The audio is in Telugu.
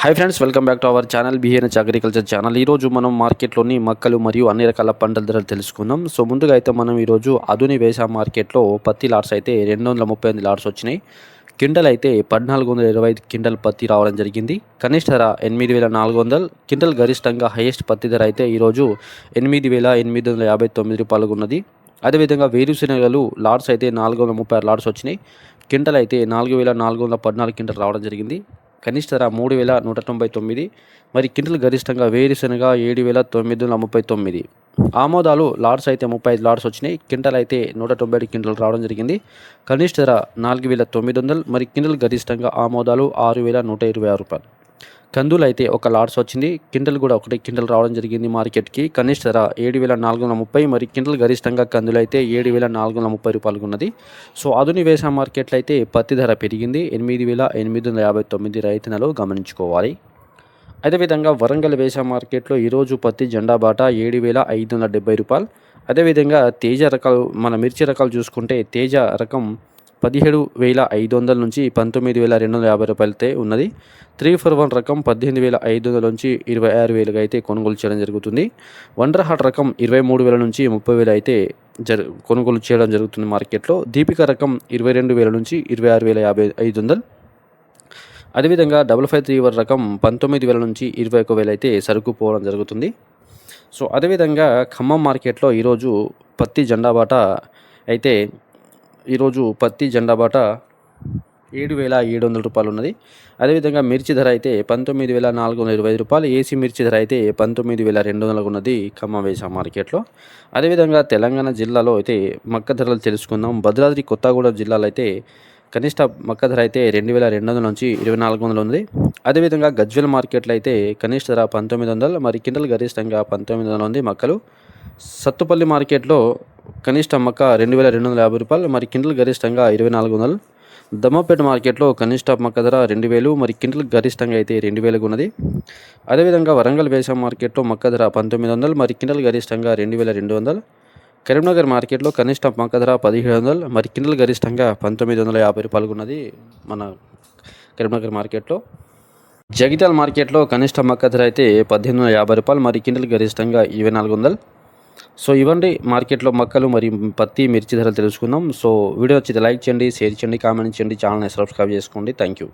Hi friends, welcome back to our channel బిహెన్హెచ్ అగ్రికల్చర్ ఛానల్. ఈరోజు మనం మార్కెట్లోని మొక్కలు మరియు అన్ని రకాల పంటల ధరలు తెలుసుకుందాం. సో ముందుగా అయితే మనం ఈరోజు ఆధుని వ్యవసాయ మార్కెట్లో పత్తి లాట్స్ అయితే 238 లాట్స్ వచ్చినాయి. క్వింటల్ అయితే 1425 క్వింటల్ పత్తి రావడం జరిగింది. కనిష్ట ధర 8400, క్వింటల్ గరిష్టంగా హైయెస్ట్ పత్తి ధర అయితే ఈరోజు 8859 రూపాయలుగా ఉన్నది. అదేవిధంగా వేరుశెనగలు లాట్స్ అయితే 436 లాట్స్ వచ్చినాయి. క్వింటల్ అయితే 4414 క్వింటల్ రావడం జరిగింది. కనిష్ట ధర 3199, మరి క్వింటల్ గరిష్టంగా వేరుశెనగ 7939. ఆమోదాలు లాట్స్ అయితే 35 లాట్స్ వచ్చినాయి. క్వింటల్ అయితే 197 క్వింటల్ రావడం జరిగింది. కనిష్ట ధర 4900, మరి క్వింటల్ గరిష్టంగా ఆమోదాలు 6126 రూపాయలు. కందులు అయితే ఒక లాట్స్ వచ్చింది. క్వింటల్ కూడా ఒకటి క్వింటల్ రావడం జరిగింది మార్కెట్కి. కనిష్ట ధర 7430, మరి క్వింటల్ గరిష్టంగా కందులు అయితే 7430 రూపాయలు ఉన్నది. సో ఆధునిక వ్యవసాయ మార్కెట్లో అయితే పత్తి ధర పెరిగింది. 8859 రైతులు గమనించుకోవాలి. అదేవిధంగా వరంగల్ వ్యవసాయ మార్కెట్లో ఈరోజు పత్తి జెండా బాట 7570 రూపాయలు. అదేవిధంగా తేజ రకాలు, మన మిర్చి రకాలు చూసుకుంటే తేజ రకం 17,500 నుంచి 19,250 రూపాయలతో ఉన్నది. 341 రకం 18,500 నుంచి 26,000 అయితే కొనుగోలు చేయడం జరుగుతుంది. వండర్ హార్ట్ రకం 23,000 నుంచి 30,000 అయితే కొనుగోలు చేయడం జరుగుతుంది మార్కెట్లో. దీపిక రకం 22,000 నుంచి 26,500. అదేవిధంగా 553 రకం 19,000 నుంచి 21,000 అయితే సరుకు పోవడం జరుగుతుంది. సో అదేవిధంగా ఖమ్మం మార్కెట్లో ఈరోజు పత్తి జెండా బాట అయితే ఈరోజు పత్తి జెండా బాట 7,700 రూపాయలు ఉన్నది. అదేవిధంగా మిర్చి ధర అయితే 19,425 రూపాయలు. ఏసీ మిర్చి ధర అయితే 19,200 ఉన్నది ఖమ్మం వ్యవసాయ మార్కెట్లో. అదేవిధంగా తెలంగాణ జిల్లాలో అయితే మక్క ధరలు తెలుసుకుందాం. భద్రాద్రి కొత్తగూడెం జిల్లాలో అయితే కనిష్ట మక్క ధర అయితే 2,200 నుంచి 2,400 ఉంది. అదేవిధంగా గజ్వేల్ మార్కెట్లో అయితే కనిష్ట ధర 1900, మరి క్వింటల్ గరిష్టంగా 1900 ఉంది మక్కలు. సత్తుపల్లి మార్కెట్లో కనిష్ట మక్క 2,250 రూపాయలు, మరి క్వింటల్ గరిష్టంగా 2,400. దమ్మపేట మార్కెట్లో కనిష్ట మక్క ధర 2,000, మరి క్వింటల్ గరిష్టంగా అయితే 2,000 ఉన్నది. అదేవిధంగా వరంగల్ వ్యవసాయ మార్కెట్లో మక్క ధర 1900, మరి క్వింటల్ గరిష్టంగా 2,200. కరీంనగర్ మార్కెట్లో కనిష్ట మక్క ధర 1,700, మరి క్వింటల్ గరిష్టంగా 1,950 రూపాయలు ఉన్నది మన కరీంనగర్ మార్కెట్లో. జగిత్యాల మార్కెట్లో కనిష్ట మక్క ధర అయితే 1,850 రూపాయలు, మరి క్వింటల్ గరిష్టంగా 2,400. సో ఇవ్వండి మార్కెట్లో మక్కలు మరియు పత్తి మిర్చి ధరలు తెలుసుకుందాం. సో వీడియో నచ్చితే లైక్ చేయండి, షేర్ చేయండి, కామెంట్ చేయండి, ఛానల్ని సబ్స్క్రైబ్ చేసుకోండి. Thank you.